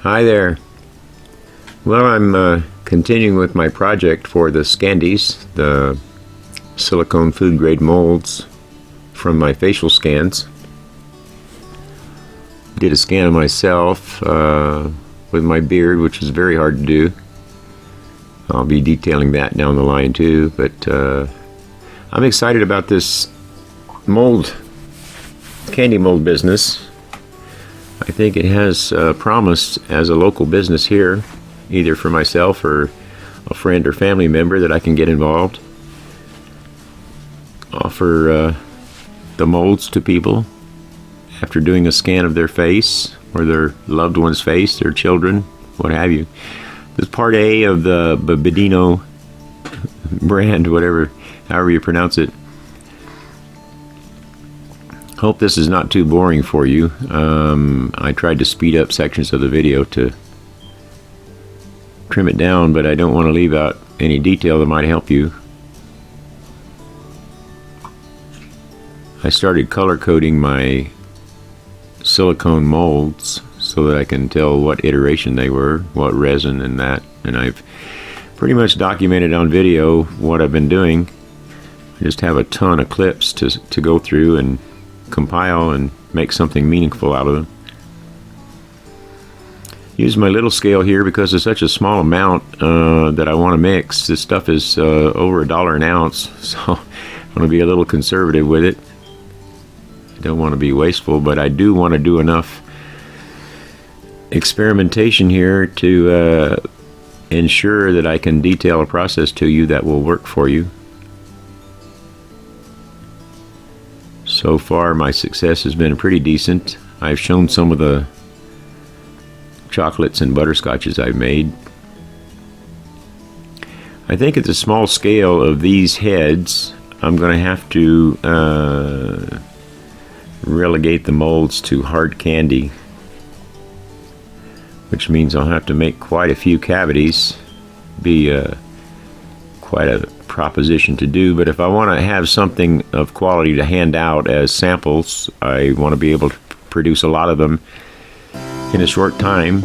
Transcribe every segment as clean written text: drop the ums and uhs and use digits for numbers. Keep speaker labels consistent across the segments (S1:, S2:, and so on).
S1: Hi there. Well, I'm continuing with my project for the Scandies, the silicone food grade molds from my facial scans. Did a scan of myself with my beard, which is very hard to do. I'll be detailing that down the line too, but I'm excited about this candy mold business. I think it has promise as a local business here, either for myself or a friend or family member that I can get involved. Offer the molds to people after doing a scan of their face or their loved one's face, their children, what have you. This is part A of the Bedino brand, however you pronounce it. Hope this is not too boring for you. I tried to speed up sections of the video to trim it down, but I don't want to leave out any detail that might help you. I started color coding my silicone molds so that I can tell what iteration they were, what resin and that, and I've pretty much documented on video what I've been doing. I just have a ton of clips to go through and compile and make something meaningful out of them. Use my little scale here because it's such a small amount that I want to mix. This stuff is over $1 an ounce, so I want to be a little conservative with it. I don't want to be wasteful, but I do want to do enough experimentation here to ensure that I can detail a process to you that will work for you. So far my success has been pretty decent. I've shown some of the chocolates and butterscotches I've made. I think at the small scale of these heads I'm going to have to relegate the molds to hard candy, which means I'll have to make quite a few cavities. Be quite a proposition to do, but if I want to have something of quality to hand out as samples, I want to be able to produce a lot of them in a short time,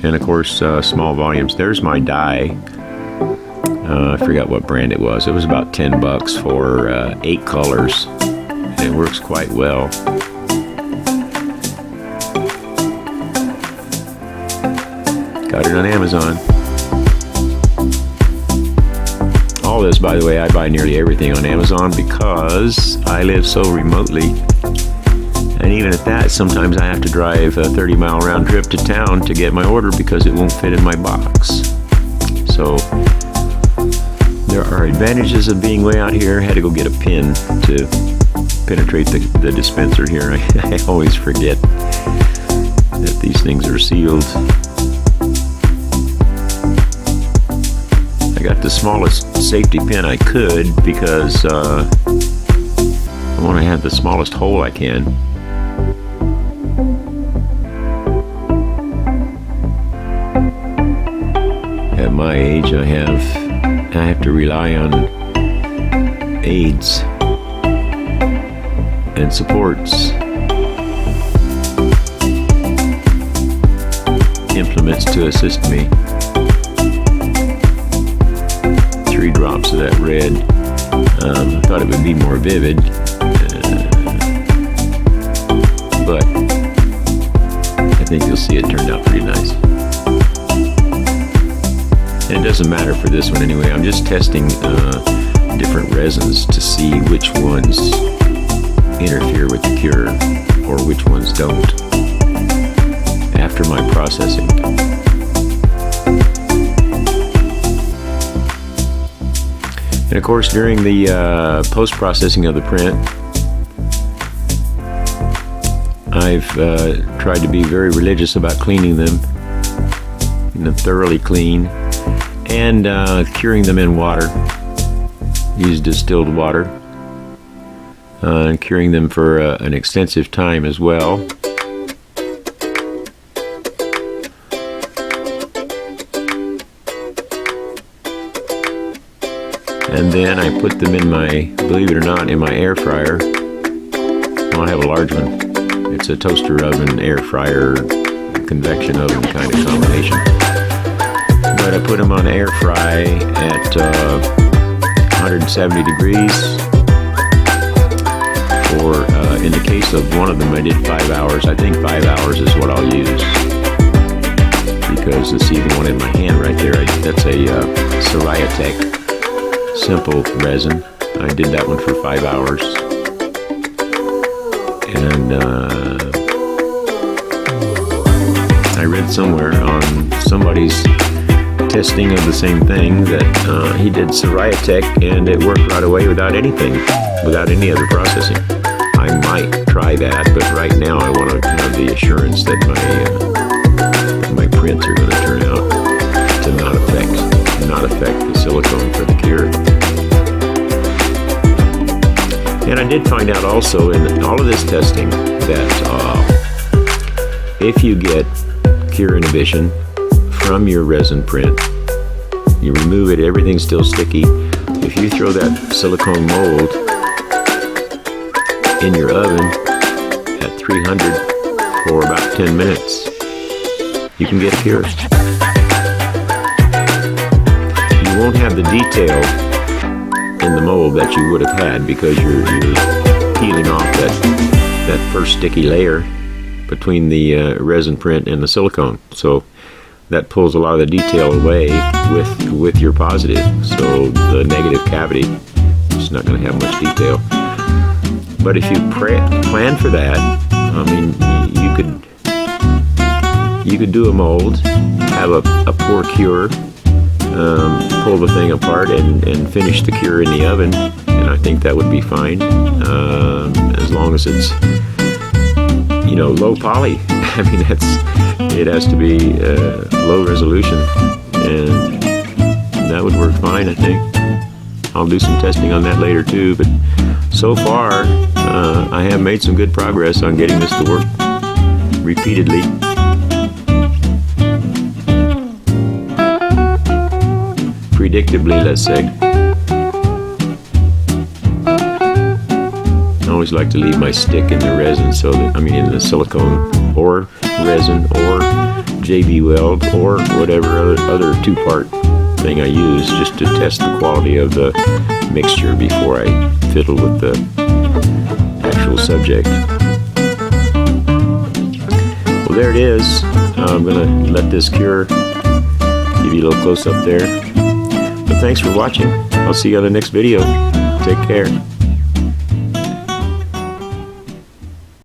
S1: and of course small volumes. There's my die. I forgot what brand it was. It was about $10 for 8 colors, and it works quite well. Got it on Amazon. All this, by the way, I buy nearly everything on Amazon because I live so remotely, and even at that, sometimes I have to drive a 30-mile round trip to town to get my order because it won't fit in my box. So there are advantages of being way out here. I had to go get a pin to penetrate the dispenser here. I always forget that these things are sealed. I got the smallest safety pin I could because I want to have the smallest hole I can. At my age, I have to rely on aids and supports, implements to assist me. 3 drops of that red. I thought it would be more vivid, but I think you'll see it turned out pretty nice. And it doesn't matter for this one anyway. I'm just testing different resins to see which ones interfere with the cure or which ones don't after my processing. And of course, during the post-processing of the print, I've tried to be very religious about cleaning them, thoroughly clean, and curing them in water. Use distilled water, and curing them for an extensive time as well. And then I put them in my, believe it or not, in my air fryer. Well, I have a large one. It's a toaster oven, air fryer convection oven kind of combination. But I put them on air fry at 170 degrees, or in the case of one of them, I did 5 hours. I think 5 hours is what I'll use, because see the one in my hand right there, that's a Silicone simple resin. I did that one for 5 hours, and I read somewhere on somebody's testing of the same thing that he did Silicone and it worked right away without anything, without any other processing. I might try that, but right now I want to have the assurance that my prints are going to turn out to not affect the silicone for the cure. And I did find out also in all of this testing that if you get cure inhibition from your resin print, you remove it, everything's still sticky. If you throw that silicone mold in your oven at 300 for about 10 minutes, you can get a cure. You won't have the detail in the mold that you would have had, because you're peeling off that first sticky layer between the resin print and the silicone. So that pulls a lot of the detail away with your positive. So the negative cavity is not going to have much detail. But if you plan for that, I mean, you could do a mold, have a pour cure, pull the thing apart and finish the cure in the oven, and I think that would be fine, as long as it's, you know, low poly. I mean, it has to be low resolution, and that would work fine, I think. I'll do some testing on that later too, but so far I have made some good progress on getting this to work repeatedly. Predictably, let's say. I always like to leave my stick in the resin, so that, I mean, in the silicone or resin or JB weld or whatever other two-part thing I use, just to test the quality of the mixture before I fiddle with the actual subject. Well, there it is. I'm gonna let this cure. Give you a little close up there. But thanks for watching. I'll see you on the next video. Take care.